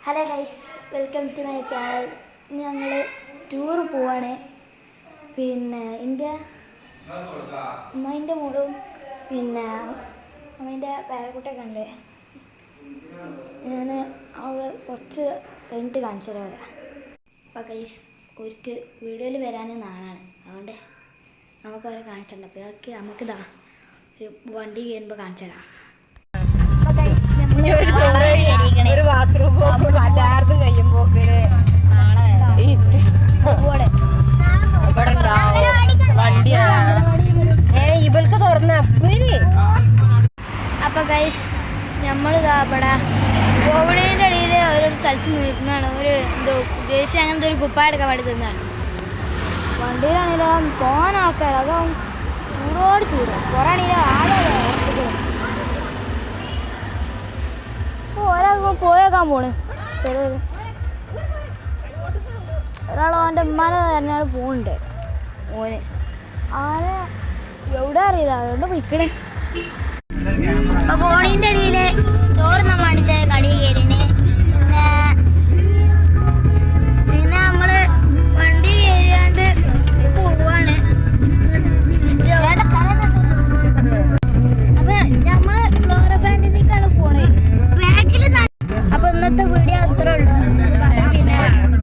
Hello guys, welcome to my channel. ഞങ്ങൾ tour പോവാണ്. പിന്നെ എൻ്റെ അമ്മേൻ്റെ മോളും പിന്നെ അമ്മേൻ്റെ പേരക്കുട്ടിയൊക്കെ ഉണ്ട്. ഞാൻ അവൾ കുറച്ച് കഴിഞ്ഞിട്ട് കാണിച്ചു തരാം. അപ്പോൾ ഗൈസ്, ഒരിക്കൽ വീഡിയോയിൽ വരാൻ നാളാണ്, അതുകൊണ്ട് നമുക്കവരെ കാണിച്ചിട്ടുണ്ട്. അപ്പോൾ അതൊക്കെ നമുക്കിതാ വണ്ടി കയറുമ്പോൾ കാണിച്ചു തരാം. ഒരു ബാത്റൂം എല്ലാവർക്കും കഴിയുമ്പോ വണ്ടി ഇവൾക്ക് തുറന്ന. അപ്പൊ ഗൈസ്, നമ്മളിതാ ഇവിടെ കോവിഡിന്റെ ഇടയിൽ ഒരു സ്ഥലത്ത് നിൽക്കുന്നതാണ്. ഒരു എന്തോ ഉദ്ദേശിച്ച് അങ്ങനത്തെ ഒരു കുപ്പായെടുക്കാൻ വേണ്ടി തന്നെയാണ്. വണ്ടിയിലാണെങ്കിലും പോകാൻ ആൾക്കാർ അതാവും ചൂടോട് ചൂട്. കുറേ ആണെങ്കിലും ഒരാൾക്ക് പോയേക്കാൻ പോണ്. ചെറിയ ഒരാൾ അവൻ്റെ ഉമ്മാനെ തെരഞ്ഞാൽ പോകുന്നുണ്ട്. മോന് ആനെ എവിടെ അറിയില്ല, അതുകൊണ്ട് വിൽക്കണേ. അപ്പൊ പോണീൻ്റെ അടിയിൽ ചോറ് നമ്മൾ അടിച്ചാൽ